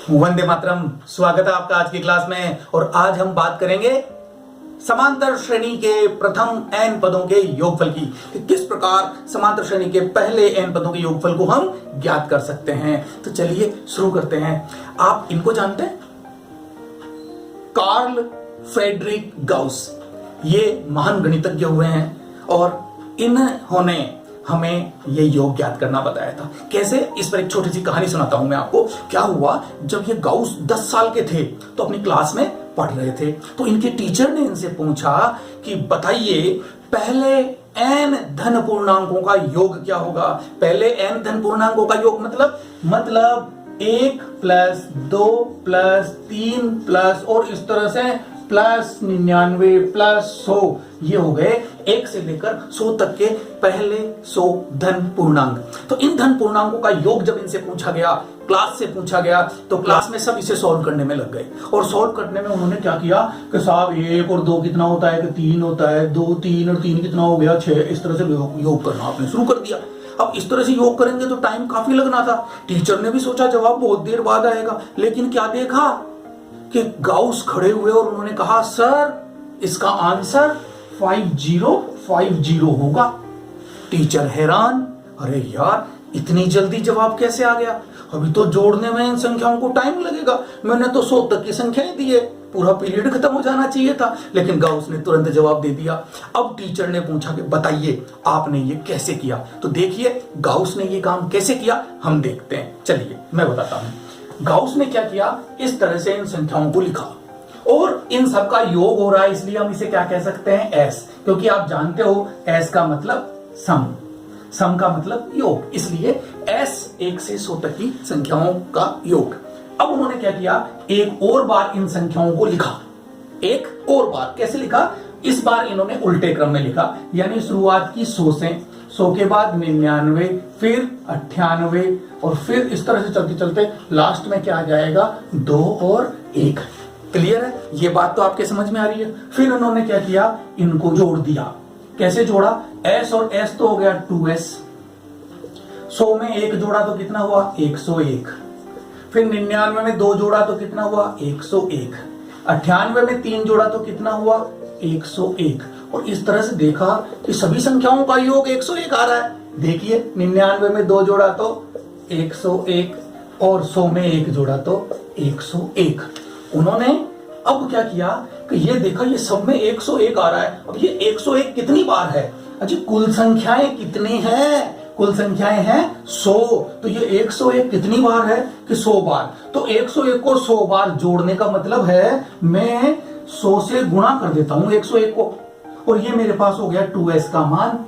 वंदे मातरम। स्वागत है आपका आज की क्लास में। और आज हम बात करेंगे समांतर श्रेणी के प्रथम n पदों के योगफल की, कि किस प्रकार समांतर श्रेणी के पहले n पदों के योगफल को हम ज्ञात कर सकते हैं। तो चलिए शुरू करते हैं। आप इनको जानते हैं? कार्ल फ्रेडरिक गाउस, ये महान गणितज्ञ हुए हैं और इन्होंने हमें ये योग ज्ञात करना बताया था। कैसे? इस पर एक छोटी सी कहानी सुनाता हूं मैं आपको। क्या हुआ, जब ये गाउस 10 साल के थे तो अपनी क्लास में पढ़ रहे थे, तो इनके टीचर ने इनसे पूछा कि बताइए पहले n धन पूर्णांकों का योग क्या होगा। पहले n धन पूर्णांकों का योग मतलब 1 प्लस 2 प्लस 3 प्लस और इस तरह से प्लस 99 प्लस 100, ये हो गए 1 से लेकर 100 तक के पहले 100 धन पूर्णांक। तो इन धन पूर्णांकों का योग जब इनसे पूछा गया, क्लास से पूछा गया, तो क्लास में सब इसे सॉल्व करने में लग गए। और सॉल्व करने में उन्होंने क्या किया कि साहब 1 और 2 कितना होता है, कि 3 होता है, 2 3 और 3 कितना हो गया 6। इस तरह से योग करना आपने शुरू कर दिया। अब इस तरह से योग करेंगे तो टाइम काफी लगना था। टीचर ने भी सोचा जवाब बहुत देर बाद आएगा, लेकिन क्या देखा कि गाउस खड़े हुए और उन्होंने कहा सर इसका आंसर 5050 होगा। टीचर हैरान, अरे यार इतनी जल्दी जवाब कैसे आ गया, अभी तो जोड़ने में इन संख्याओं को टाइम लगेगा, मैंने तो 100 तक की संख्याएं दी है, पूरा पीरियड खत्म हो जाना चाहिए था। लेकिन गाउस ने तुरंत जवाब दे दिया। अब टीचर ने पूछा कि बताइए आपने ये कैसे किया। तो देखिए गाउस ने ये काम कैसे किया, हम देखते हैं। चलिए मैं बताता हूं। गाउस ने क्या किया, इस तरह से इन संख्याओं को लिखा और इन सब का योग हो रहा है, इसलिए हम इसे क्या कह सकते हैं, s, क्योंकि आप जानते हो s का मतलब सम का मतलब योग, इसलिए s 1 से 100 तक की संख्याओं का योग। अब उन्होंने क्या किया, एक और बार इन संख्याओं को लिखा। एक और बार कैसे लिखा, इस बार इन्होंने उल्टे क्रम में लिखा, यानी शुरुआत की 100 से, 100 के बाद 99, फिर 98 और फिर इस तरह से चलते चलते लास्ट में क्या आ जाएगा 2 और 1। क्लियर है? ये बात तो आपके समझ में आ रही है। फिर उन्होंने क्या किया, इनको जोड़ दिया। कैसे जोड़ा, s और s तो हो गया 2s, 100 में 1 जोड़ा तो कितना हुआ 101, फिर 99 में 2 जोड़ा तो कितना हुआ 101, 98 में 3 जोड़ा तो कितना हुआ 101। और इस तरह से देखा कि सभी संख्याओं का योग 101 आ रहा है। देखिए 99 में 2 जोड़ा तो 101 और 100 में 1 जोड़ा तो 101। उन्होंने अब क्या किया कि ये देखा ये सब में 101 आ रहा है। अब ये 101 कितनी बार है, अच्छा कुल संख्याएं कितनी हैं, कुल संख्याएं हैं 100, तो ये 101 कितनी बार है कि 100 बार। तो 101 को 100 बार जोड़ने का मतलब है मैं 100 से गुणा कर देता हूं 101 को, और ये मेरे पास हो गया 2s का मान,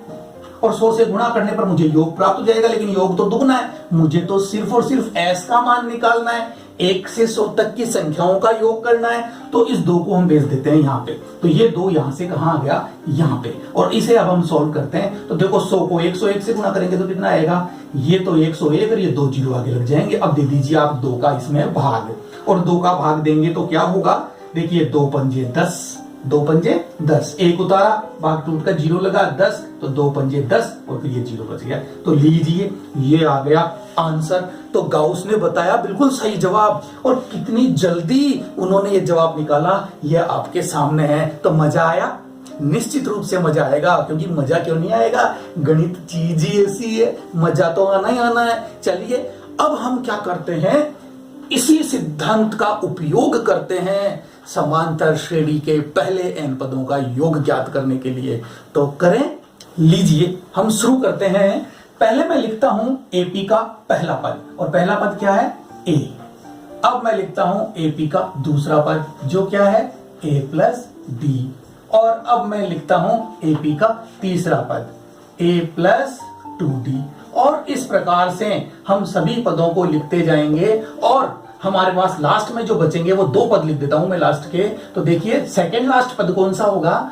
और 100 से गुणा करने पर मुझे योग प्राप्त हो जाएगा। लेकिन योग तो दुगना है, मुझे तो सिर्फ और सिर्फ s का मान निकालना है, 1 से 100 तक की संख्याओं का योग करना है। तो इस 2 को हम भेज देते हैं यहाँ पे, तो ये 2 यहाँ से कहाँ आ गया, यहाँ पे। और इसे अब हम सॉल्व करते हैं। तो देखो 100 को 101 से गुणा करेंगे तो कितना आएगा, ये तो 101 और ये 2 जीरो आगे लग जाएंगे। अब दे दीजिए आप 2 का इसमें भाग, और 2 का भाग देंगे तो क्या होगा, देखिए 2 पंजे 10, 2 पंजे 10, 1 उतारा, भाग टूट का 0 लगा 10, तो 2 पंजे 10 और फिर ये 0 बच गया। तो लीजिए ये आ गया आंसर। तो गाउस ने बताया बिल्कुल सही जवाब, और कितनी जल्दी उन्होंने ये जवाब निकाला ये आपके सामने है। तो मजा आया? निश्चित रूप से मजा आएगा, क्योंकि मजा क्यों नहीं आएगा, गणित चीज ही ऐसी है, मजा तो आना ही आना है। चलिए अब हम क्या करते हैं, इसी सिद्धांत का उपयोग करते हैं समांतर श्रेणी के पहले n पदों का योग ज्ञात करने के लिए। तो करें, लीजिए हम शुरू करते हैं। पहले मैं लिखता हूं AP का पहला पद, और पहला पद क्या है A। अब मैं लिखता हूं AP का दूसरा पद, जो क्या है A प्लस D। और अब मैं लिखता हूं AP का तीसरा पद A प्लस 2D। और इस प्रकार से हम सभी पदों को लिखते जाएंगे, और हमारे पास लास्ट में जो बचेंगे वो 2 पद लिख देता हूं मैं लास्ट के। तो देखिए सेकेंड लास्ट पद कौन सा होगा,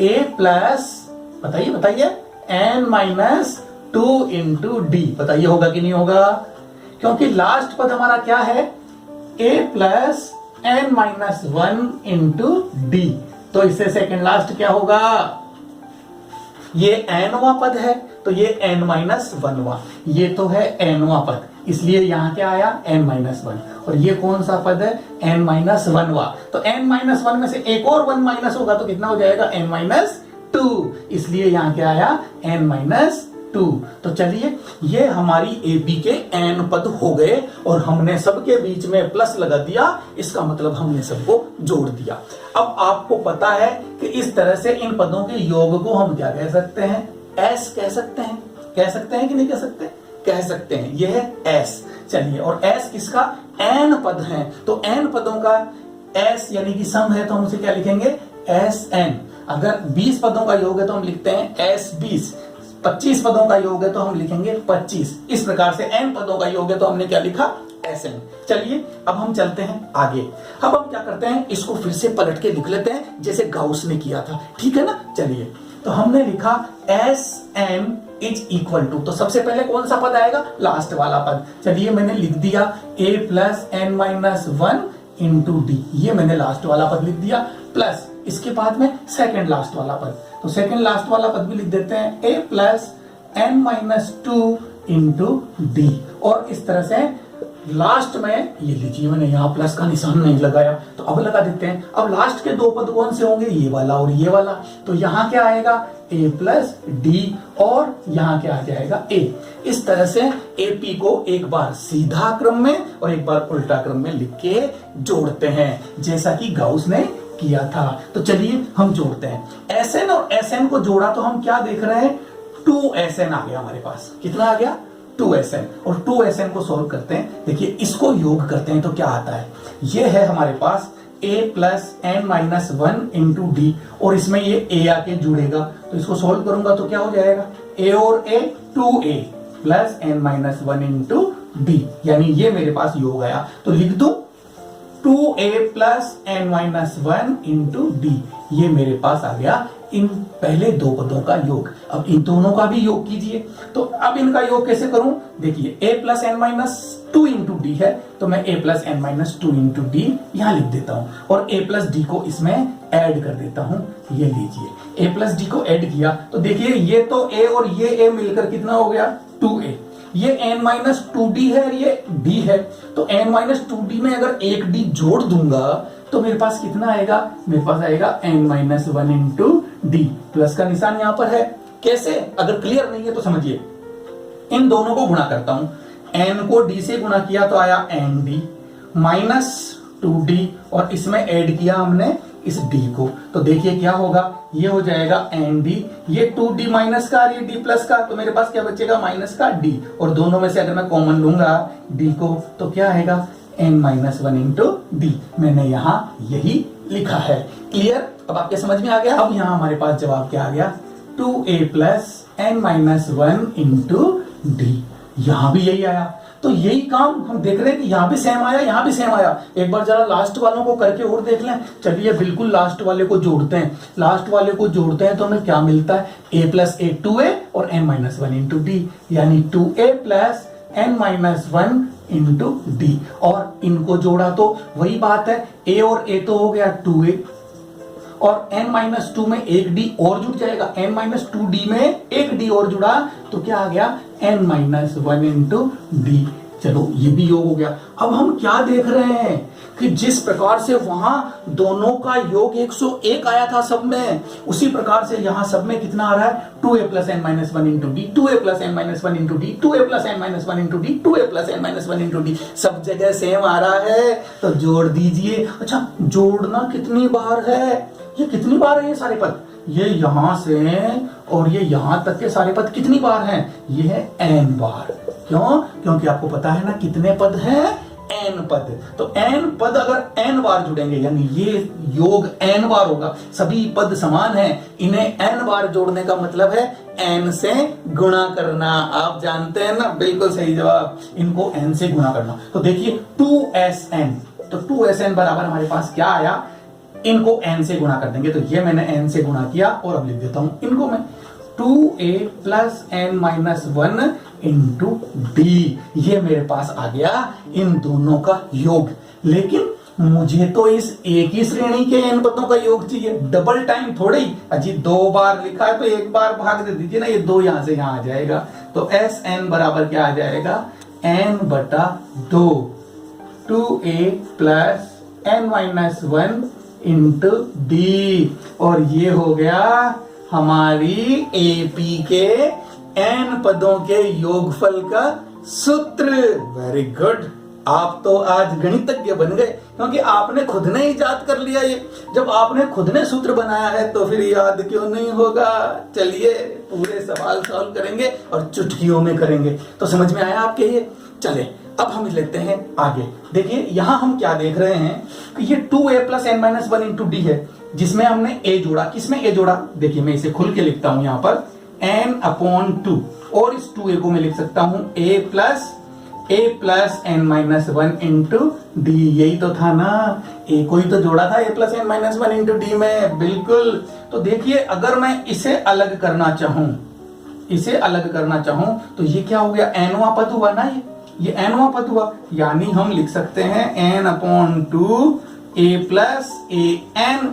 A प्लस, बताइए n-2 इंटू डी। बताइए होगा कि नहीं होगा, क्योंकि लास्ट पद हमारा क्या है A plus n-1 into D. तो इससे सेकेंड लास्ट क्या होगा, ये nवां पद है, तो ये n माइनस वन, ये तो है nवा पद, इसलिए यहाँ क्या आया n माइनस वन, और ये कौन सा पद है n माइनस वन, तो n माइनस वन में से एक और वन माइनस होगा तो कितना हो जाएगा n माइनस टू, इसलिए यहाँ क्या आया n माइनस टू। तो चलिए ये हमारी AB के n पद हो गए और हमने सबके बीच में प्लस लगा दिया, इसका मतलब हमने सबको जोड़ दिया। अब आपको पता है कि इस तरह से इन पदों के योग को हम क्या कह सकते हैं, s कह सकते हैं, कह सकते हैं कि नहीं कह सकते, कह सकते हैं, ये है s। चलिए, और s किसका, n पद है, तो n पदों का s यानी कि सम है तो हम उसे क्या लिखेंगे Sn। अगर 20 पदों का योग है तो हम लिखते हैं S20, 25 पदों का योग है तो हम लिखेंगे 25। इस प्रकार से n पदों का योग है तो हमने क्या लिखा Sn। चलिए अब हम चलते हैं आगे। अब हम क्या करते हैं, इसको फिर से पलट के लिख लेते हैं जैसे गाउस ने किया था, ठीक है ना। चलिए, तो हमने लिखा Sn इज इक्वल टू, तो सबसे पहले कौन सा पद आएगा, लास्ट वाला पद। चलिए मैंने लिख दिया a plus n minus one into D, ये मैंने लास्ट वाला पद लिख दिया, प्लस इसके बाद में सेकंड लास्ट वाला पद, तो सेकंड लास्ट वाला पद भी लिख देते हैं a plus n minus two into D. और इस तरह से लास्ट में ये लीजिए, मैंने यहाँ प्लस का निशान नहीं लगाया तो अब लगा देते हैं। अब लास्ट के दो पद कौन से होंगे, ये वाला और ये वाला, तो यहाँ क्या आएगा a प्लस डी और यहाँ क्या आ जाएगा a। इस तरह से AP को एक बार सीधा क्रम में और एक बार उल्टा क्रम में लिख के जोड़ते हैं जैसा कि गाउस ने किया था। तो चलिए हम जोड़ते हैं, Sn और Sn को जोड़ा तो हम क्या देख रहे हैं, 2Sn आ गया हमारे पास, कितना आ गया 2Sn, और 2Sn को सॉल्व करते हैं। देखिए इसको योग करते हैं तो क्या आता है, ये है हमारे पास a plus n minus one into D, और इसमें ये a आके जुड़ेगा तो इसको सॉल्व करूंगा तो क्या हो जाएगा a और a 2a plus n minus one into D, यानी ये मेरे पास योग आया। तो लिख दो 2a plus n minus one into D, ये मेरे पास आ गया इन पहले दो पदों का योग। अब इन दोनों का भी योग कीजिए, तो अब इनका योग कैसे करूं, देखिए a plus n minus two into D है तो मैं a plus n minus two into D यहां लिख देता हूं, और a प्लस डी को इसमें ऐड कर देता हूं। ये लीजिए a प्लस डी को ऐड किया तो देखिए ये तो a और ये a मिलकर कितना हो गया 2a, ये n माइनस टू डी है और ये d है, तो n माइनस टू डी में अगर एक d जोड़ दूंगा तो मेरे पास कितना आएगा, मेरे पास आएगा n minus one into D, plus का निशान यहां पर है। कैसे, अगर क्लियर नहीं है तो समझिए, इन दोनों को गुणा करता हूं, n को d से गुणा किया तो आया nd माइनस 2d, और इसमें ऐड किया हमने इस d को, तो देखिए क्या होगा, ये हो जाएगा nd, ये 2d माइनस का और ये d प्लस का, तो मेरे पास क्या बचेगा माइनस का d, और दोनों में से अगर मैं कॉमन लूंगा d को तो क्या आएगा n minus one into D, मैंने यहाँ यही लिखा है। क्लियर, अब आपके समझ में आ गया। अब यहाँ हमारे पास जवाब क्या आ गया 2a plus n minus one into D, यहाँ भी यही आया। तो यही काम हम देख रहे हैं कि यहाँ भी सेम आया, यहाँ भी सेम आया। एक बार जरा लास्ट वालों को करके और देख लें। चलिए बिल्कुल लास्ट वाले को जोड़ते हैं, लास्ट वाले को जोड़ते हैं तो हमें क्या मिलता है, a प्लस a 2a और n minus one into D, यानी 2a plus n minus one into D, और इनको जोड़ा तो वही बात है, a और a तो हो गया 2a, और n माइनस टू में एक d और जुड़ जाएगा, n माइनस टू डी में एक d और जुड़ा तो क्या आ गया n minus one into D. चलो ये भी योग हो गया। अब हम क्या देख रहे हैं कि जिस प्रकार से वहां दोनों का योग 101 आया था सब में, उसी प्रकार से यहाँ सब में कितना आ रहा है 2a plus n minus one into D, 2a plus n minus one into D, 2a plus n minus one into D, 2a plus n minus one into D, सब जगह सेम आ रहा है। तो जोड़ दीजिए। अच्छा, जोड़ना कितनी बार है, ये कितनी बार है, ये सारे पद, ये यहां से और ये यहां तक के सारे पद कितनी बार हैं, ये है n बार। क्यों, क्योंकि आपको पता है ना कितने पद हैं, n पद। तो n पद अगर n बार जुड़ेंगे यानी ये योग n बार होगा, सभी पद समान हैं, इन्हें n बार जोड़ने का मतलब है n से गुणा करना। आप जानते हैं ना, बिल्कुल सही जवाब, इनको n से गुणा करना। तो देखिए 2Sn, तो 2Sn बराबर हमारे पास क्या आया, इनको n से गुणा कर देंगे, तो ये मैंने n से गुणा किया और अब लिख देता हूं इनको मैं 2a plus n minus one into D, ये मेरे पास आ गया इन दोनों का योग। लेकिन मुझे तो इस एक ही श्रेणी के n पदों का योग चाहिए, डबल टाइम थोड़े ही। अजी 2 बार लिखा है तो एक बार भाग दे दीजिए ना, ये 2 यहां से यहां आ जाएगा, तो एस एन बराबर क्या आ जाएगा, n बटा 2 2a plus n minus 1 into D, और ये हो गया हमारी एपी के n पदों के योगफल का सूत्र। वेरी गुड, आप तो आज गणितज्ञ बन गए, क्योंकि आपने खुद ने इजाद कर लिया ये। जब आपने खुद ने सूत्र बनाया है तो फिर याद क्यों नहीं होगा। चलिए पूरे सवाल सॉल्व करेंगे और चुटकियों में करेंगे। तो समझ में आया आपके ये? चले अब हम लेते हैं आगे। देखिए यहां हम क्या देख रहे हैं कि ये 2a plus n minus 1 into D है, जिसमें हमने a जोड़ा। किसमें a जोड़ा? देखिए मैं इसे खुल के लिखता हूं यहां पर, n अपॉन 2, और इस 2a को मैं लिख सकता हूं a plus n minus 1 into D. यही तो था ना, a को ही तो जोड़ा था a plus n minus 1 into D में, बिल्कुल। तो देखिए अगर मैं इसे अलग करना चाहूं तो ये क्या हो गया, nवां पद हुआ ना, ये nवां पद हुआ, यानी हम लिख सकते हैं n upon 2 a plus an।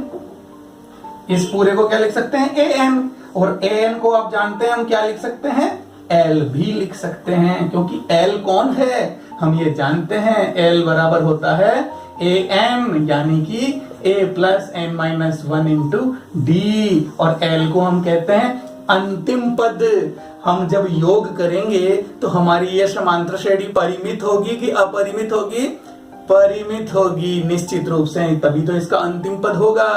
इस पूरे को क्या लिख सकते हैं, an, और an को आप जानते हैं हम क्या लिख सकते हैं, l भी लिख सकते हैं, क्योंकि l कौन है, हम ये जानते हैं, l बराबर होता है an, यानी कि a plus n minus 1 into D, और l को हम कहते हैं अंतिम पद। हम जब योग करेंगे तो हमारी ये समांतर श्रेणी परिमित होगी कि अपरिमित होगी, परिमित होगी निश्चित रूप से, तभी तो इसका अंतिम पद होगा।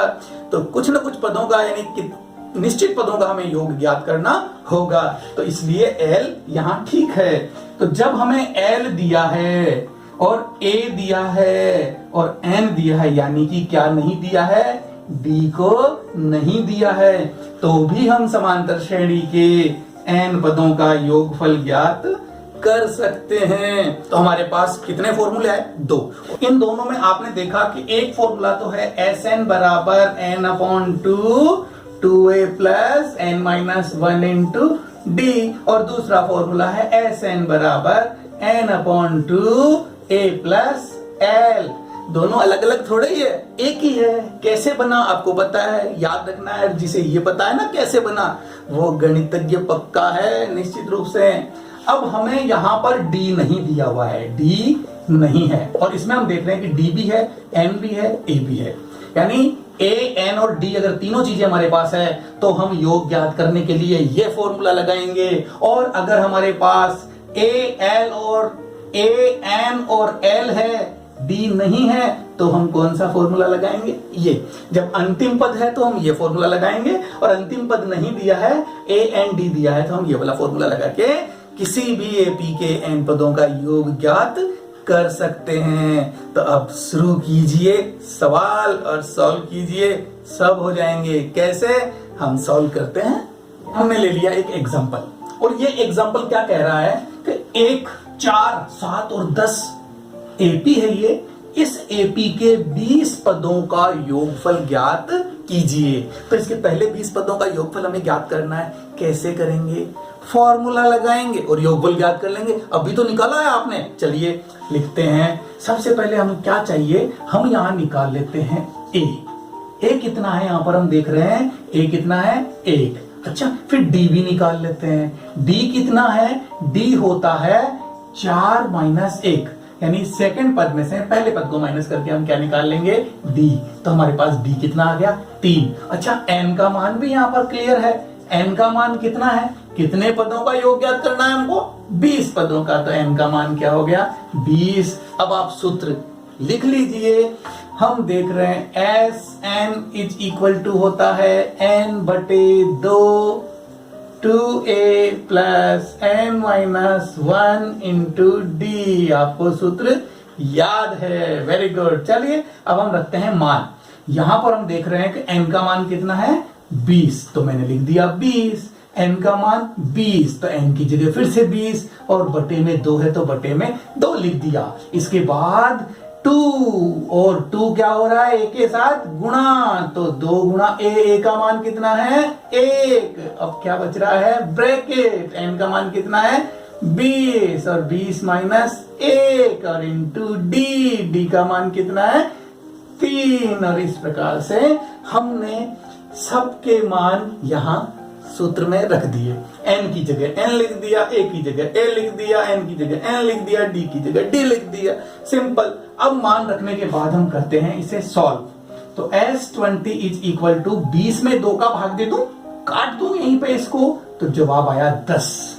तो कुछ न कुछ पदों का यानी कि निश्चित पदों का हमें योग ज्ञात करना होगा, तो इसलिए L यहाँ ठीक है। तो जब हमें L दिया है और A दिया है और N दिया है, यानी कि क्या नहीं दिया है, D को नहीं दिया है, तो भी हम समांतर श्रेणी के n पदों का योगफल ज्ञात कर सकते हैं। तो हमारे पास कितने फॉर्मूले हैं, 2। इन दोनों में आपने देखा कि एक फॉर्मूला तो है Sn बराबर n upon 2a plus n minus 1 into D, और दूसरा फॉर्मूला है Sn बराबर n upon 2a plus l। दोनों अलग अलग थोड़े ही है, एक ही है। कैसे बना आपको पता है, याद रखना है। जिसे ये पता है ना कैसे बना, वो गणितज्ञ पक्का है निश्चित रूप से। अब हमें यहाँ पर d नहीं दिया हुआ है, d नहीं है, और इसमें हम देख रहे हैं कि d भी है, n भी है, a भी है, यानी a, n और d अगर तीनों चीजें हमारे पास है तो हम योग ज्ञात करने के लिए ये फॉर्मूला लगाएंगे। और अगर हमारे पास a, n और l है, d नहीं है, तो हम कौन सा फॉर्मूला लगाएंगे, ये। जब अंतिम पद है तो हम ये फॉर्मूला लगाएंगे, और अंतिम पद नहीं दिया है, a n d दिया है, तो हम ये वाला फॉर्मूला लगा के किसी भी एपी के n पदों का योग ज्ञात कर सकते हैं। तो अब शुरू कीजिए सवाल और सॉल्व कीजिए, सब हो जाएंगे। कैसे हम सॉल्व करते हैं, हमने ले लिया एक एग्जांपल, और ये एग्जांपल क्या कह रहा है कि 1, 4, 7 और 10 एपी है ये, इस एपी के 20 पदों का योगफल ज्ञात कीजिए। तो इसके पहले 20 पदों का योगफल हमें ज्ञात करना है। कैसे करेंगे, फॉर्मूला लगाएंगे और योगफल ज्ञात कर लेंगे। अभी तो निकाला है आपने, चलिए लिखते हैं। सबसे पहले हमें क्या चाहिए, हम यहां निकाल लेते हैं a कितना है, यहां पर हम देख रहे हैं a कितना है, 1। अच्छा, फिर d भी निकाल लेते हैं। d कितना है, d होता है 4 माइनस 1, यानी सेकंड पद में से पहले पद को माइनस करके हम क्या निकाल लेंगे, d। तो हमारे पास d कितना आ गया, 3। अच्छा, n का मान भी यहाँ पर क्लियर है, n का मान कितना है, कितने पदों का योग ज्ञात करना है हमको, 20 पदों का, तो n का मान क्या हो गया, 20। अब आप सूत्र लिख लीजिए। हम देख रहे हैं Sn इज इक्वल टू होता है n बटे 2 2a plus n minus 1 into D. आपको सूत्र याद है, वेरी गुड। चलिए अब हम रखते हैं मान। यहां पर हम देख रहे हैं कि n का मान कितना है, 20, तो मैंने लिख दिया 20। n का मान 20, तो n की जगह फिर से 20, और बटे में 2 है तो बटे में 2 लिख दिया। इसके बाद 2, और 2 क्या हो रहा है, a के साथ गुणा, तो 2 गुणा a का मान कितना है, 1। अब क्या बच रहा है, ब्रैकेट, n का मान कितना है, 20, और 20 माइनस 1, और इंटू d, d का मान कितना है, 3। और इस प्रकार से हमने सबके मान यहां सूत्र में रख दिए। n की जगह n लिख दिया, a की जगह a लिख दिया, n की जगह n लिख दिया, d की जगह d लिख दिया। सिंपल। अब मान रखने के बाद हम करते हैं इसे सॉल्व। तो S20 इज इक्वल टू 20 में 2 का भाग दे दूं, काट दूं यहीं पे इसको, तो जवाब आया 10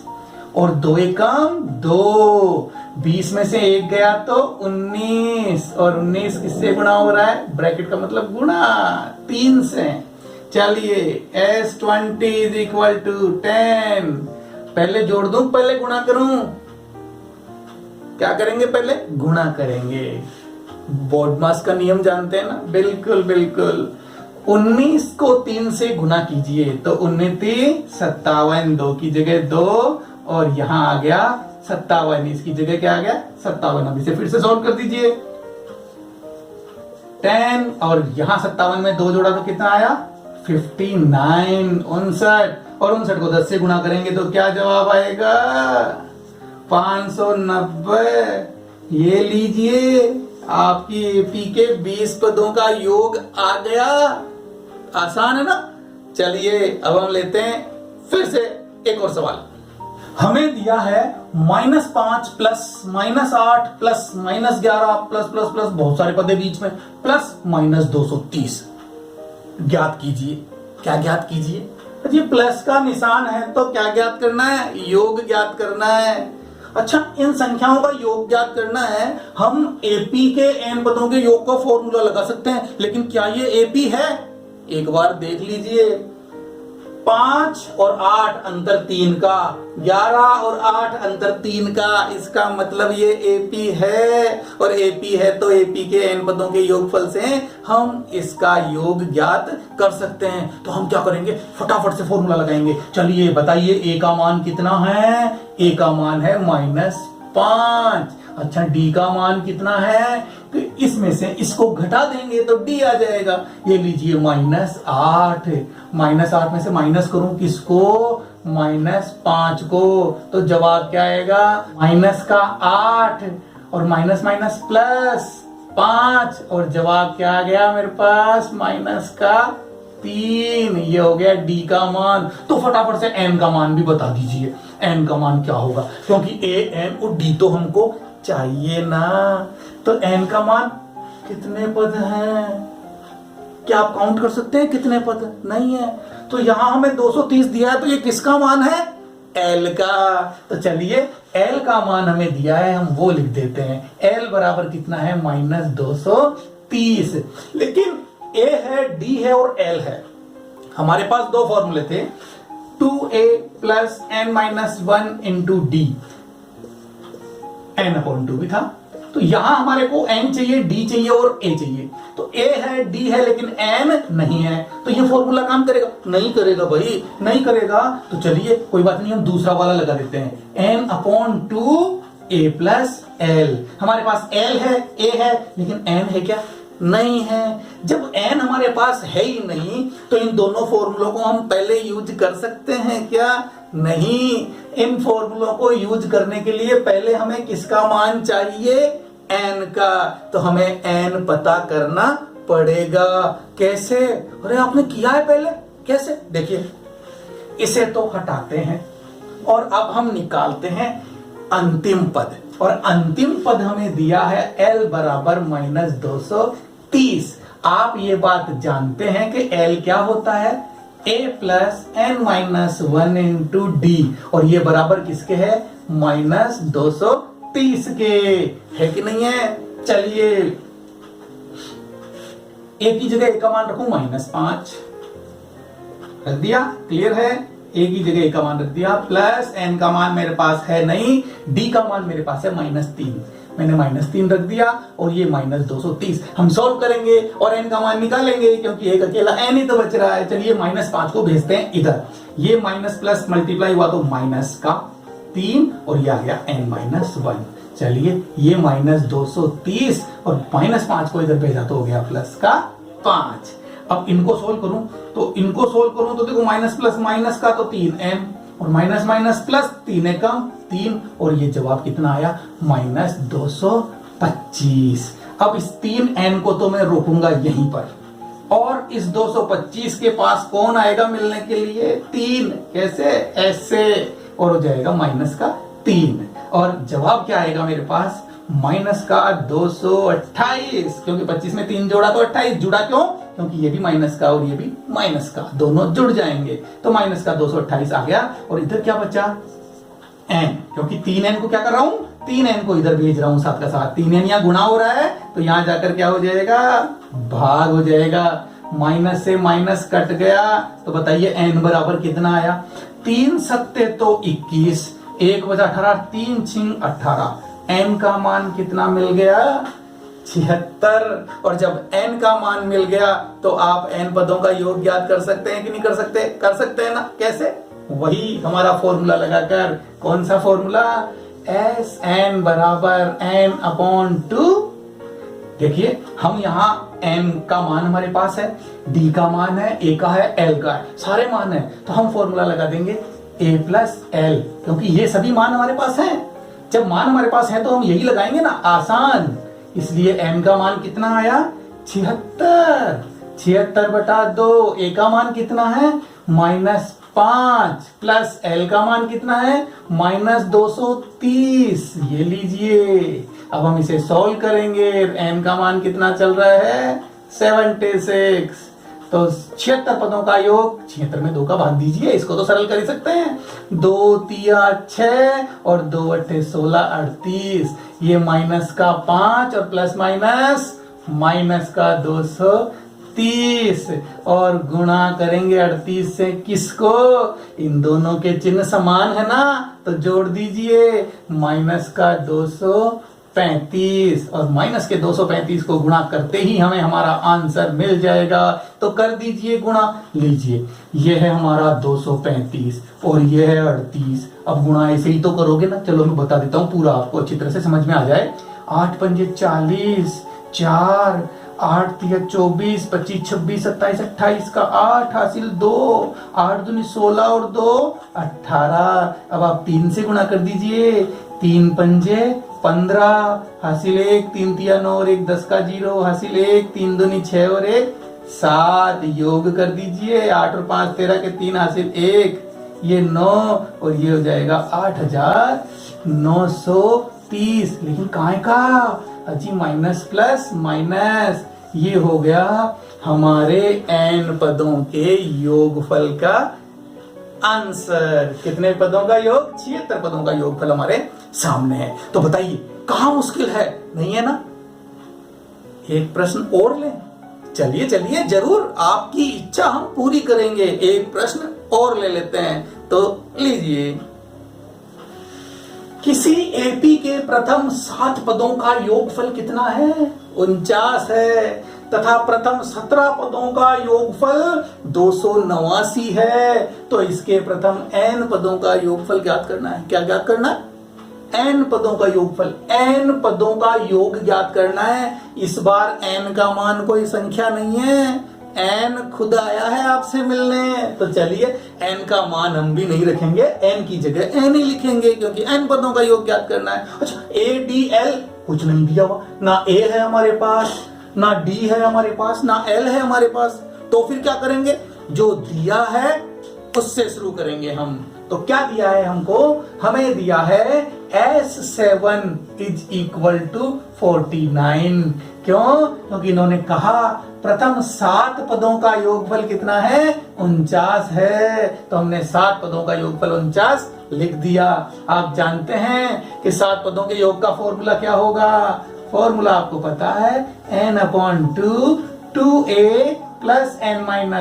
और 2 एकम 2। 20 में से 1 गया तो 19 और 19 किससे गुणा हो रहा है? ब्रैकेट का मतलब गुणा 3 से। चलिए S20 इज इक्वल टू 10। पहले जोड़ दूं, पहले गुणा करूं? क्या करेंगे? पहले गुणा करेंगे। बोर्डमास का नियम जानते हैं ना? बिल्कुल बिल्कुल। 19 को 3 से गुणा कीजिए तो 19 57, 2 की जगह 2 और यहां आ गया 57, इसकी जगह क्या आ गया? 57। अब इसे फिर से सॉल्व कर दीजिए। 10 और यहां 57 में 2 जोड़ा तो कितना आया? 59, 59 और 59 को 10 से गुणा करेंगे तो क्या जवाब आएगा? 590। ये लीजिए, आपकी एपी के 20 पदों का योग आ गया। आसान है ना? चलिए अब हम लेते हैं फिर से एक और सवाल। हमें दिया है -5 plus -8 plus -11 plus plus plus बहुत सारे पद है बीच में, प्लस -230 ज्ञात कीजिए। क्या ज्ञात कीजिए? जी प्लस का निशान है तो क्या ज्ञात करना है? योग ज्ञात करना है। अच्छा, इन संख्याओं का योग ज्ञात करना है। हम एपी के n पदों के योग का फॉर्मूला लगा सकते हैं, लेकिन क्या ये एपी है? एक बार देख लीजिए। 5 और 8 अंतर 3 का, 11 और 8 अंतर 3 का, इसका मतलब ये एपी है। और एपी है तो एपी के n पदों के योगफल से हम इसका योग ज्ञात कर सकते हैं। तो हम क्या करेंगे? फटाफट से फॉर्मूला लगाएंगे। चलिए बताइए, a का मान कितना है? a का मान है -5। अच्छा, d का मान कितना है? तो इसमें से इसको घटा देंगे तो d आ जाएगा। ये लीजिए -8। -8 में से माइनस करूं किसको? -5 को, तो जवाब क्या आएगा? -8 और माइनस माइनस प्लस 5 और जवाब क्या आ गया मेरे पास? -3। ये हो गया d का मान। तो फटाफट से n का मान भी बता दीजिए। n का मान क्या होगा? क्योंकि a, n और d तो हमको चाहिए ना। तो n का मान कितने पद हैं? क्या आप काउंट कर सकते हैं कितने पद? नहीं है। तो यहां हमें 230 दिया है, तो ये किसका मान है? L का। तो चलिए L का मान हमें दिया है, हम वो लिख देते हैं। L बराबर कितना है? -230। लेकिन A है, D है और L है। हमारे पास दो फॉर्मूले थे, 2a plus n-1 into D, n/2 भी था। तो यहां हमारे को n चाहिए, d चाहिए और a चाहिए। तो a है, d है, लेकिन n नहीं है। तो ये फॉर्मूला काम करेगा? नहीं करेगा भाई, नहीं करेगा। तो चलिए कोई बात नहीं, हम दूसरा वाला लगा देते हैं, n/2a प्लस l। हमारे पास l है, a है, लेकिन n है क्या? नहीं है। जब n हमारे पास है ही नहीं, तो इन दोनों फॉर्मूलों को हम पहले यूज कर सकते हैं क्या? नहीं। इन फॉर्मूलों को यूज करने के लिए पहले हमें किसका मान चाहिए? n का। तो हमें n पता करना पड़ेगा। कैसे? अरे आपने किया है पहले, कैसे? देखिए, इसे तो हटाते हैं और अब हम निकालते हैं अंतिम पद। और अंतिम पद हमें दिया है l बराबर -230। आप ये बात जानते हैं कि l क्या होता है? a plus n-1 into D, और ये बराबर किसके है? -230 के, है कि नहीं है? चलिए a की जगह a का मान रखूं -5, रख दिया। क्लियर है? a की जगह a का मान रख दिया, प्लस n का मान मेरे पास है नहीं, d का मान मेरे पास है -3, मैंने -3 रख दिया और ये -230। हम सॉल्व करेंगे और n का मान निकालेंगे, क्योंकि एक अकेला n ही तो बच रहा है। चलिए -5 को भेजते हैं इधर। ये माइनस प्लस मल्टीप्लाई हुआ तो -3 और ये आ गया n-1। चलिए ये -230 और -5 को इधर भेजा तो हो गया +5। अब इनको सोल्व करूं तो देखो माइनस प्लस माइनस का तो 3n और माइनस माइनस प्लस 3 कम 3, और ये जवाब कितना आया? -225। अब इस 3n को तो मैं रोकूंगा यहीं पर, और इस 225 के पास कौन आएगा मिलने के लिए? 3। कैसे? ऐसे, और हो जाएगा माइनस का 3, और जवाब क्या आएगा मेरे पास? माइनस का 228, क्योंकि 25 में 3 जोड़ा तो 28 जुड़ा। क्यों? क्योंकि ये भी माइनस का और ये भी माइनस का, दोनों जुड़ जाएंगे, तो माइनस का 228 आ गया। और इधर क्या बचा? n, क्योंकि 3n को क्या कर रहा हूं? 3n को इधर भेज रहा हूं साथ का साथ। 3n यहाँ गुणा हो रहा है, तो यहां जाकर क्या हो जाएगा? भाग हो जाएगा। माइनस से माइनस कट गया, तो बताइए n बराबर कितना आया? 3 सत्ते तो 21, 1 बजा 18, 3 छिंग 18। n का मान कितना मिल गया? 76। और जब n का मान मिल गया तो आप n पदों का योग ज्ञात कर सकते हैं कि नहीं कर सकते? कर सकते हैं ना। कैसे? वही हमारा फॉर्मूला लगाकर। कौन सा फॉर्मूला? Sn बराबर n/2। देखिए, हम यहाँ n का मान हमारे पास है, d का मान है, a का है, l का है, सारे मान है, तो हम फॉर्मूला लगा देंगे a + l, क्योंकि ये सभी मान हमारे पास हैं। जब मान हमारे पास है तो हम यही लगाएंगे ना, आसान। इसलिए n का मान कितना आया? 76। 76/2। a का मान कितना है? -5, प्लस l का मान कितना है? -230। ये लीजिए, अब हम इसे सॉल्व करेंगे। n का मान कितना चल रहा है? 76। तो 76 पदों का योग, 76 में 2 का भाग दीजिए, इसको तो सरल कर ही सकते हैं। 2 तिया 6 और 2 अट्ठे 16, 38। ये माइनस का 5 और प्लस माइनस का 230, और गुणा करेंगे 38 से। किसको? इन दोनों के चिन्ह समान है ना, तो जोड़ दीजिए। माइनस का 235 और माइनस के 235 को गुणा करते ही हमें हमारा आंसर मिल जाएगा। तो कर दीजिए गुणा। लीजिए, ये है हमारा 235 और ये है 38। अब गुणा ऐसे ही तो करोगे ना। चलो मैं बता देता हूँ पूरा, आपको अच्छी तरह से समझ में आ जाए। 8 पंजे 40, 4, 8 तिया 24, 25 26 27 28 का 8 हासिल 2, 8 दूनी 16 और 2 18। अब आप 3 से गुणा कर दीजिए। 3 पंजे 15 हासिल 1, 3 तिया 9 और 1 10 का 0 हासिल 1, 3 दूनी 6 और 1 7। योग कर दीजिए। 8 और 5 13 के 3 हासिल 1, ये 9 और ये हो जाएगा 8930। लेकिन काहे का? अजी माइनस प्लस माइनस, ये हो गया हमारे n पदों के योगफल का आंसर। कितने पदों का योग? 76 पदों का योगफल हमारे सामने है। तो बताइए, कहां मुश्किल है? नहीं है ना। एक प्रश्न और लें। चलिए चलिए, जरूर आपकी इच्छा हम पूरी करेंगे। एक प्रश्न और ले लेते हैं। तो लीजिए, किसी एपी के प्रथम 7 पदों का योगफल कितना है? 49 है, तथा प्रथम 17 पदों का योगफल 289 है। तो इसके प्रथम n पदों का योगफल ज्ञात करना है। क्या ज्ञात करना है? n पदों का योगफल, n पदों का योग ज्ञात करना है। इस बार n का मान कोई संख्या नहीं है, n खुद आया है आपसे मिलने। तो चलिए, n का मान हम भी नहीं रखेंगे, n की जगह n ही लिखेंगे, क्योंकि n पदों का योग ज्ञात करना है। अच्छा, ADL कुछ नहीं दिया हुआ, ना A है हमारे पास, ना D है हमारे पास, ना L है हमारे पास। तो फिर क्या करेंगे? जो दिया है उससे शुरू करेंगे हम। तो क्या दिया है हमको? हमें दिया है S7 = 49। क्यों? क्योंकि इन्होंने कहा प्रथम 7 पदों का योगफल कितना है? 49 है। तो हमने 7 पदों का योगफल 49 लिख दिया। आप जानते हैं कि 7 पदों के योग का फॉर्मूला क्या होगा? फॉर्मूला आपको पता है, n/2 2a + n-1 ×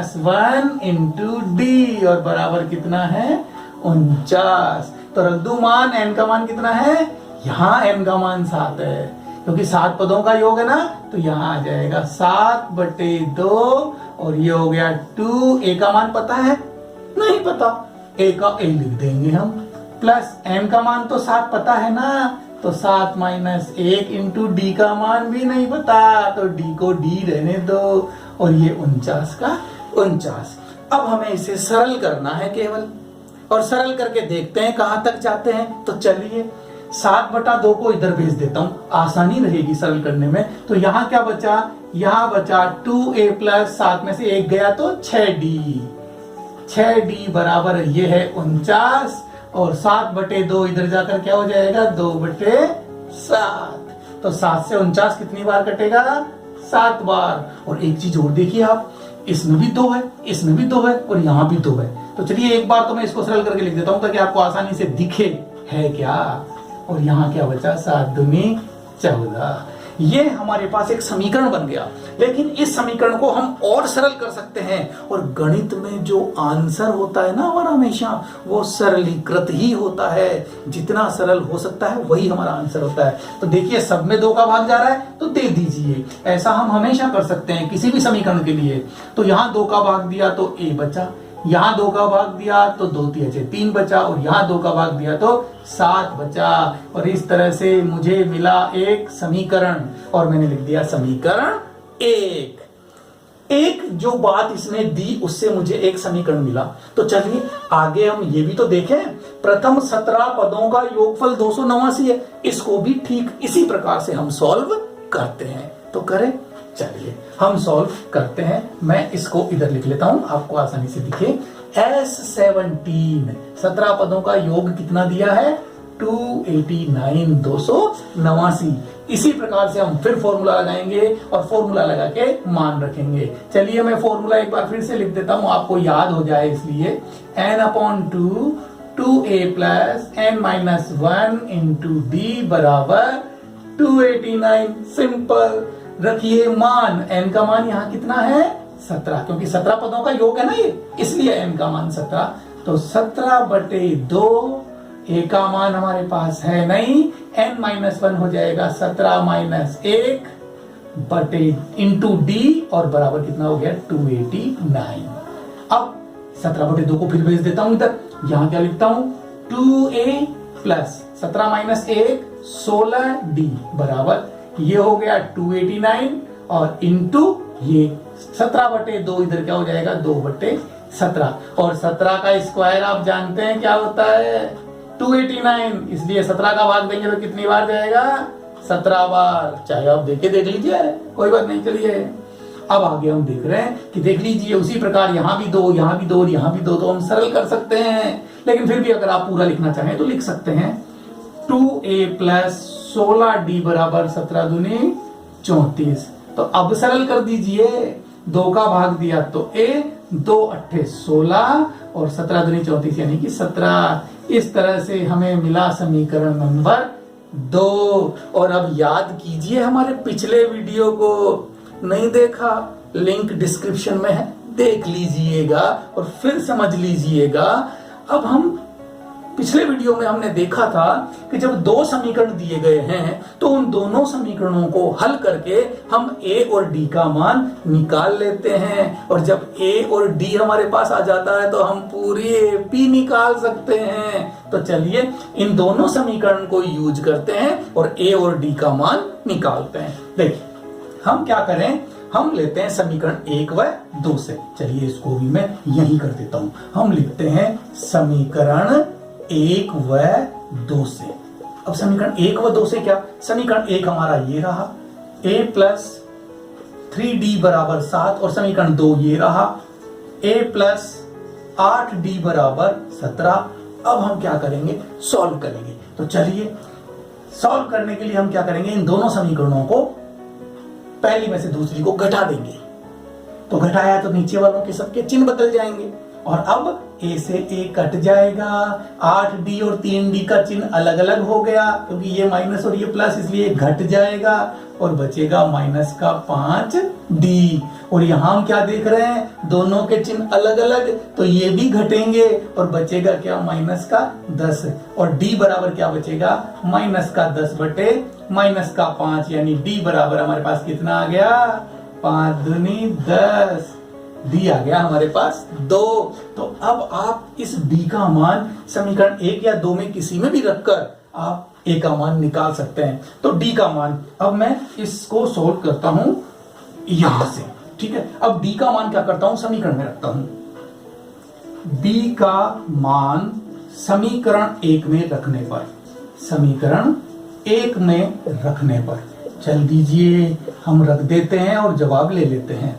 d, और बराबर कितना है? 49। तो रख दूं मान। n का मान कितना है? यहाँ n का मान 7 है, क्योंकि 7 पदों का योग है ना, तो यहाँ आ जाएगा 7/2, और ये हो गया 2। a का मान पता है? नहीं पता, a का a लिख देंगे हम, प्लस n का मान तो 7 पता है ना, तो 7 - 1 × d का मान भी नहीं पता, तो d को d रहने दो, और ये 49 का 49। अब हमें इसे सरल करना है केवल, और सरल करके देखते हैं कहां तक जाते हैं। तो चलिए, 7/2 को इधर भेज देता हूं, आसानी रहेगी सरल करने में। तो यहां क्या बचा, यहां बचा 2a प्लस 7 में से 1 गया तो 6d, 6d बराबर ये है 49, और 7/2 इधर जाकर क्या हो जाएगा 2/7। तो 7 से 49 कितनी बार कटेगा, 7 बार। और एक चीज और देखिए आप, इसमें भी 2 है, इसमें भी 2 है, और यहां भी 2 है। तो चलिए एक बार तो मैं इसको सरल करके लिख देता हूं ताकि आपको आसानी से दिखे है क्या। और यहां क्या बचा, 7 दूनी 14। ये हमारे पास एक समीकरण बन गया। लेकिन इस समीकरण को हम और सरल कर सकते हैं, और गणित में जो आंसर होता है ना हमारा, हमेशा वो सरलीकृत ही होता है। जितना सरल हो सकता है वही हमारा आंसर होता है। तो देखिए सब में 2 का भाग जा रहा है तो दे दीजिए, ऐसा हम हमेशा कर सकते हैं किसी भी समीकरण के लिए। तो यहां 2 का भाग दिया तो a बचा, यहां 2 का भाग दिया तो 2 3 3 बचा, और यहां 2 का भाग दिया तो 7 बचा। और इस तरह से मुझे मिला एक समीकरण, और मैंने लिख दिया समीकरण 1। एक जो बात इसने दी उससे मुझे एक समीकरण मिला। तो चलिए आगे हम ये भी तो देखें, प्रथम 17 पदों का योगफल 289 है, इसको भी ठीक इसी प्रकार से हम सॉल्व करते हैं। तो करें, चलिए हम सॉल्व करते हैं। मैं इसको इधर लिख लेता हूं, आपको आसानी से दिखे। S17 17 पदों का योग कितना दिया है, 289, 289। इसी प्रकार से हम फिर फॉर्मूला लगाएंगे और फॉर्मूला लगा के मान रखेंगे। चलिए मैं फॉर्मूला एक बार फिर से लिख देता हूं, आपको याद हो जाए इसलिए। n/2 2a plus n-1 into D बराबर 289। सिंपल। रखिए मान, n का मान यहां कितना है 17, क्योंकि 17 पदों का योग है ना ये, इसलिए n का मान 17। तो 17/2, a का मान हमारे पास है नहीं, n-1 हो जाएगा 17-1 बटे इंटू डी, और बराबर कितना हो गया 289। अब 17/2 को फिर भेज देता हूं इधर, यहां क्या लिखता हूं 2a प्लस 17-1 16d बराबर ये हो गया 289, और इंटू ये 17/2 इधर क्या हो जाएगा 2/17, और 17 का स्क्वायर आप जानते हैं क्या होता है 289, इसलिए 17 का भाग देंगे तो कितनी बार जाएगा 17 बार। चाहे आप देख लीजिए, कोई बात नहीं। चलिए अब आगे हम देख रहे हैं कि देख लीजिए उसी प्रकार यहां भी 2, यहां भी 2 और यहां भी 2, तो हम सरल कर सकते हैं। लेकिन फिर भी अगर आप पूरा लिखना चाहें तो लिख सकते हैं 2a प्लस 16d बराबर 17 दूनी 34। तो अब सरल कर दीजिए, 2 का भाग दिया तो a, 2 8 16 और 17 दूनी 34 यानी कि 17। इस तरह से हमें मिला समीकरण नंबर 2। और अब याद कीजिए हमारे पिछले वीडियो को, नहीं देखा लिंक डिस्क्रिप्शन में है, देख लीजिएगा और फिर समझ लीजिएगा। अब हम पिछले वीडियो में हमने देखा था कि जब 2 समीकरण दिए गए हैं तो उन दोनों समीकरणों को हल करके हम a और d का मान निकाल लेते हैं, और जब a और d हमारे पास आ जाता है तो हम पूरी AP निकाल सकते हैं। तो चलिए इन दोनों समीकरण को यूज करते हैं और a और d का मान निकालते हैं। देखिए हम क्या करें, हम लेते हैं समीकरण 1 व 2 से। चलिए इसको भी मैं यही कर देता हूं। हम लिखते हैं समीकरण 1 व 2 से। अब समीकरण 1 व 2 से क्या, समीकरण 1 हमारा ये रहा a प्लस 3d बराबर 7, और समीकरण 2 ये रहा a प्लस 8d बराबर 17। अब हम क्या करेंगे, सॉल्व करेंगे। तो चलिए सॉल्व करने के लिए हम क्या करेंगे, इन दोनों समीकरणों को पहली में से दूसरी को घटा देंगे। तो घटाया तो नीचे वालों के सबके चिन्ह बदल जाएंगे, और अब a से a कट जाएगा, 8d और 3d का चिन्ह अलग अलग हो गया क्योंकि ये माइनस और ये प्लस, इसलिए घट जाएगा और बचेगा माइनस का 5d। और यहां हम क्या देख रहे हैं, दोनों के चिन्ह अलग अलग, तो ये भी घटेंगे और बचेगा क्या माइनस का 10, और d बराबर क्या बचेगा माइनस का 10 बटे माइनस का 5, यानी d बराबर हमारे पास कितना आ गया 5 दूनी 10, d आ गया हमारे पास 2। तो अब आप इस d का मान समीकरण 1 या 2 में किसी में भी रखकर आप a का मान निकाल सकते हैं। तो d का मान अब मैं इसको सोल्व करता हूं यहां से, ठीक है। अब d का मान क्या करता हूं, समीकरण में रखता हूं। b का मान समीकरण 1 में रखने पर समीकरण 1 में रखने पर। चल दीजिए हम रख देते हैं और जवाब ले लेते हैं।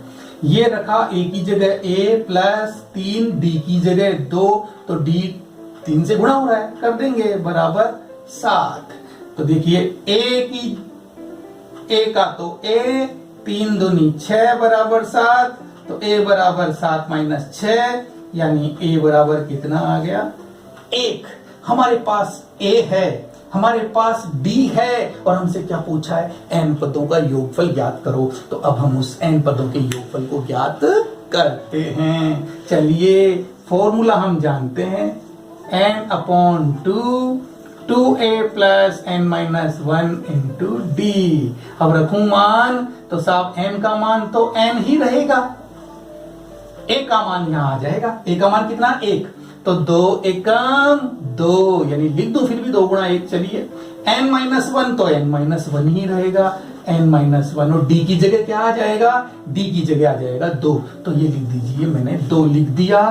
ये रखा a की जगह a प्लस 3d की जगह 2, तो d 3 से गुणा हो रहा है, कर देंगे बराबर 7। तो देखिए a का तो a 3 दूनी 6 बराबर 7, तो a बराबर 7 माइनस 6, यानी a बराबर कितना आ गया 1। हमारे पास a है, हमारे पास d है और हमसे क्या पूछा है, n पदों का योगफल ज्ञात करो। तो अब हम उस n पदों के योगफल को ज्ञात करते हैं। चलिए फॉर्मूला हम जानते हैं, n upon 2a plus n minus 1 into d। अब रखूं मान तो साहब n का मान तो n ही रहेगा, a का मान यहां आ जाएगा। a का मान कितना 1, तो 2 एकम 2, यानी लिख दो फिर भी 2 गुणा 1। चलिए n माइनस 1 तो n माइनस 1 ही रहेगा, n माइनस 1, और d की जगह क्या आ जाएगा, d की जगह आ जाएगा 2। तो ये लिख दीजिए, मैंने 2 लिख दिया।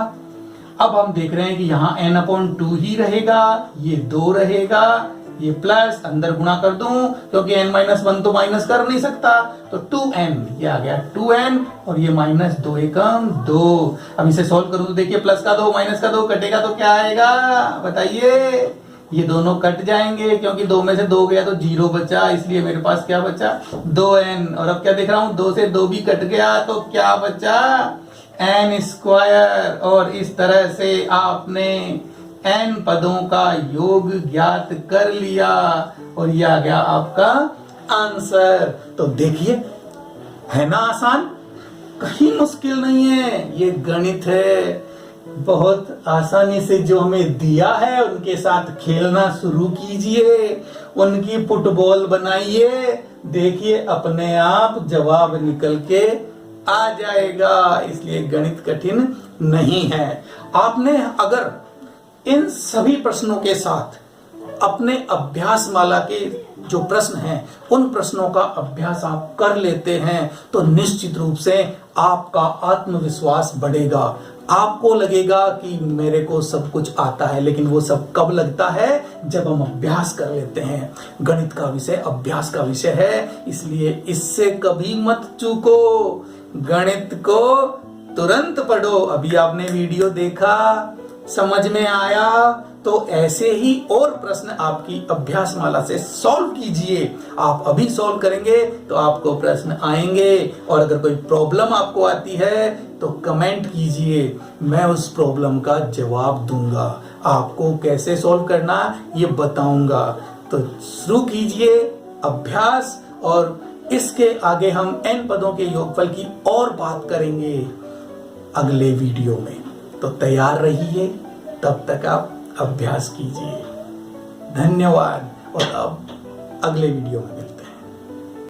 अब हम देख रहे हैं कि यहाँ n अपॉन 2 ही रहेगा, ये 2 रहेगा, ये प्लस अंदर गुणा कर दूं क्योंकि n माइनस 1 तो माइनस कर नहीं सकता, तो 2n, ये आ गया 2n, और ये माइनस 2 एकम 2। अब इसे सॉल्व करूं तो देखिए प्लस का 2 माइनस का 2 कटेगा तो क्या आएगा बताइए, ये दोनों कट जाएंगे क्योंकि 2 में से 2 गया तो 0 बचा, इसलिए मेरे पास क्या बचा 2n। और अब क्या देख रहा हूं, 2 से 2 भी कट गया तो क्या बचा n स्क्वायर। और इस तरह से आपने n पदों का योग ज्ञात कर लिया और यह आ गया आपका आंसर। तो देखिए है ना आसान, कहीं मुश्किल नहीं है, ये गणित है। बहुत आसानी से जो हमें दिया है उनके साथ खेलना शुरू कीजिए, उनकी फुटबॉल बनाइए, देखिए अपने आप जवाब निकल के आ जाएगा। इसलिए गणित कठिन नहीं है। आपने अगर इन सभी प्रश्नों के साथ अपने अभ्यास माला के जो प्रश्न हैं उन प्रश्नों का अभ्यास आप कर लेते हैं तो निश्चित रूप से आपका आत्मविश्वास बढ़ेगा। आपको लगेगा कि मेरे को सब कुछ आता है, लेकिन वो सब कब लगता है, जब हम अभ्यास कर लेते हैं। गणित का विषय अभ्यास का विषय है, इसलिए इससे कभी मत चूको। गणित को तुरंत पढ़ो। अभी आपने वीडियो देखा, समझ में आया, तो ऐसे ही और प्रश्न आपकी अभ्यास माला से सॉल्व कीजिए। आप अभी सॉल्व करेंगे तो आपको प्रश्न आएंगे, और अगर कोई प्रॉब्लम आपको आती है तो कमेंट कीजिए, मैं उस प्रॉब्लम का जवाब दूंगा। आपको कैसे सॉल्व करना ये बताऊंगा। तो शुरू कीजिए अभ्यास, और इसके आगे हम n पदों के योगफल की और बात करेंगे अगले वीडियो में। तो तैयार रहिए, तब तक आप अभ्यास कीजिए। धन्यवाद, और अब अगले वीडियो में